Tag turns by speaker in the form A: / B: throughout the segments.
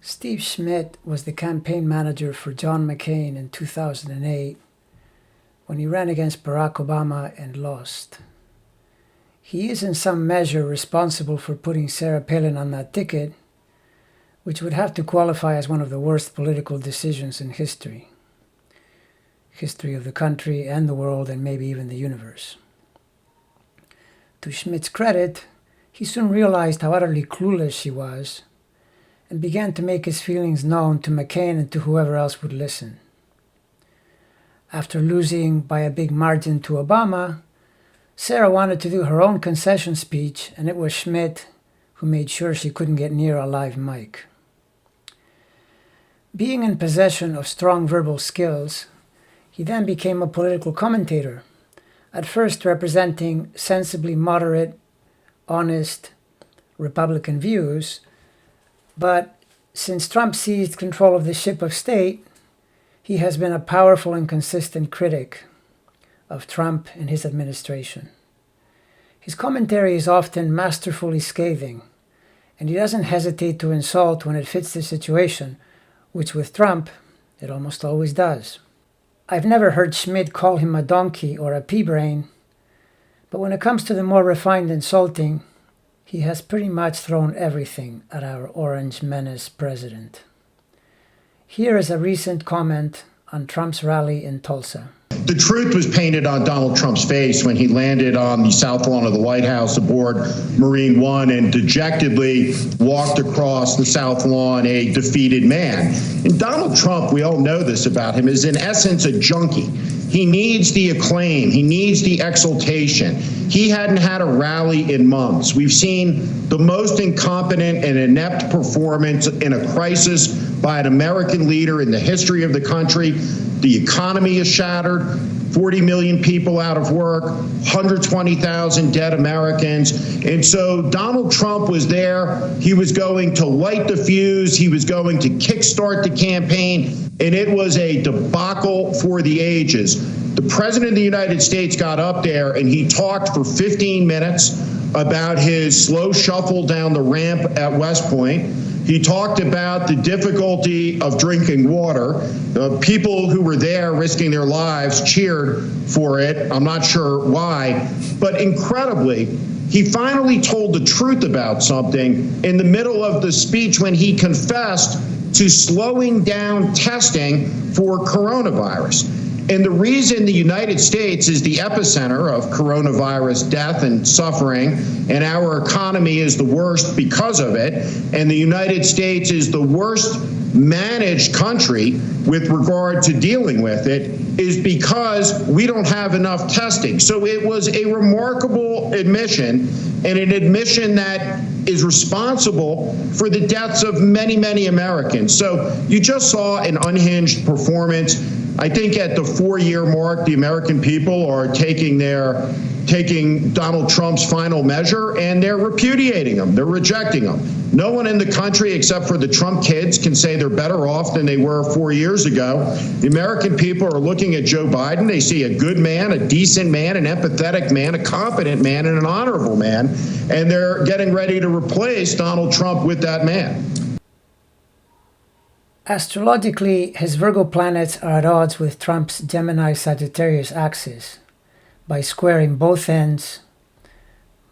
A: Steve Schmidt was the campaign manager for John McCain in 2008 when he ran against Barack Obama and lost. He is in some measure responsible for putting Sarah Palin on that ticket, which would have to qualify as one of the worst political decisions in history of the country and the world and maybe even the universe. To Schmidt's credit, he soon realized how utterly clueless she was and began to make his feelings known to McCain and to whoever else would listen. After losing by a big margin to Obama, Sarah wanted to do her own concession speech, and it was Schmidt who made sure she couldn't get near a live mic. Being in possession of strong verbal skills, he then became a political commentator, at first representing sensibly moderate, honest Republican views, but since Trump seized control of the ship of state, he has been a powerful and consistent critic of Trump and his administration. His commentary is often masterfully scathing, and he doesn't hesitate to insult when it fits the situation, which with Trump, it almost always does. I've never heard Schmidt call him a donkey or a pea-brain, but when it comes to the more refined insulting, he has pretty much thrown everything at our orange menace president. Here is a recent comment on Trump's rally in Tulsa.
B: The truth was painted on Donald Trump's face when he landed on the south lawn of the White House aboard Marine One and dejectedly walked across the south lawn a defeated man. And Donald Trump, we all know this about him, is in essence a junkie. He needs the acclaim. He needs the exaltation. He hadn't had a rally in months. We've seen the most incompetent and inept performance in a crisis by an American leader in the history of the country. The economy is shattered, 40 million people out of work, 120,000 dead Americans. And so Donald Trump was there. He was going to light the fuse. He was going to kickstart the campaign. And it was a debacle for the ages. The President of the United States got up there and he talked for 15 minutes about his slow shuffle down the ramp at West Point. He talked about the difficulty of drinking water. People who were there risking their lives cheered for it. I'm not sure why. But incredibly, he finally told the truth about something in the middle of the speech when he confessed to slowing down testing for coronavirus. And the reason the United States is the epicenter of coronavirus death and suffering, and our economy is the worst because of it, and the United States is the worst managed country with regard to dealing with it, is because we don't have enough testing. So it was a remarkable admission, and an admission that is responsible for the deaths of many, many Americans. So you just saw an unhinged performance. I think at the 4-year mark, the American people are taking Donald Trump's final measure, and they're repudiating him. They're rejecting him. No one in the country, except for the Trump kids, can say they're better off than they were 4 years ago. The American people are looking at Joe Biden. They see a good man, a decent man, an empathetic man, a competent man, and an honorable man, and they're getting ready to replace Donald Trump with that man.
A: Astrologically, his Virgo planets are at odds with Trump's Gemini-Sagittarius axis by squaring both ends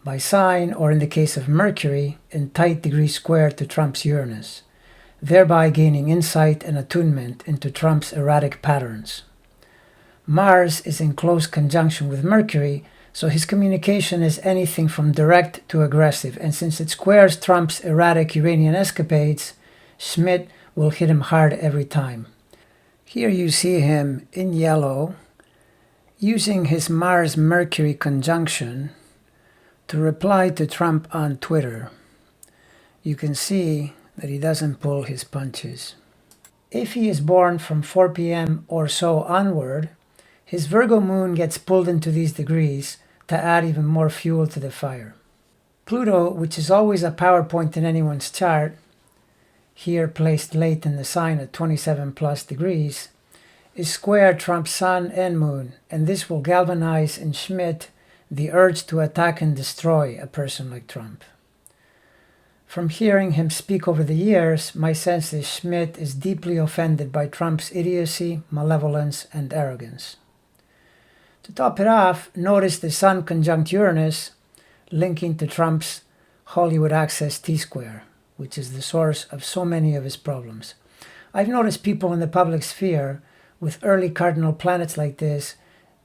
A: by sign, or in the case of Mercury, in tight degree square to Trump's Uranus, thereby gaining insight and attunement into Trump's erratic patterns. Mars is in close conjunction with Mercury, so his communication is anything from direct to aggressive, and since it squares Trump's erratic Uranian escapades, Schmidt will hit him hard every time. Here you see him in yellow, using his Mars-Mercury conjunction to reply to Trump on Twitter. You can see that he doesn't pull his punches. If he is born from 4 p.m. or so onward, his Virgo moon gets pulled into these degrees to add even more fuel to the fire. Pluto, which is always a power point in anyone's chart, here placed late in the sign at 27 plus degrees, is square Trump's sun and moon, and this will galvanize in Schmidt the urge to attack and destroy a person like Trump. From hearing him speak over the years, my sense is Schmidt is deeply offended by Trump's idiocy, malevolence, and arrogance. To top it off, notice the Sun conjunct Uranus linking to Trump's Hollywood Access T-square, which is the source of so many of his problems. I've noticed people in the public sphere with early cardinal planets like this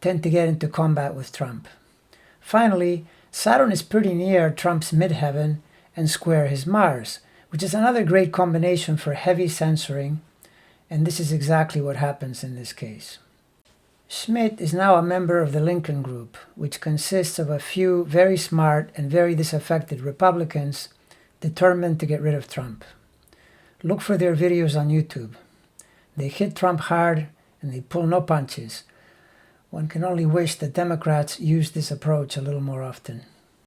A: tend to get into combat with Trump. Finally, Saturn is pretty near Trump's midheaven and square his Mars, which is another great combination for heavy censoring, and this is exactly what happens in this case. Schmidt is now a member of the Lincoln Group, which consists of a few very smart and very disaffected Republicans determined to get rid of Trump. Look for their videos on YouTube. They hit Trump hard and they pull no punches. One can only wish that Democrats used this approach a little more often.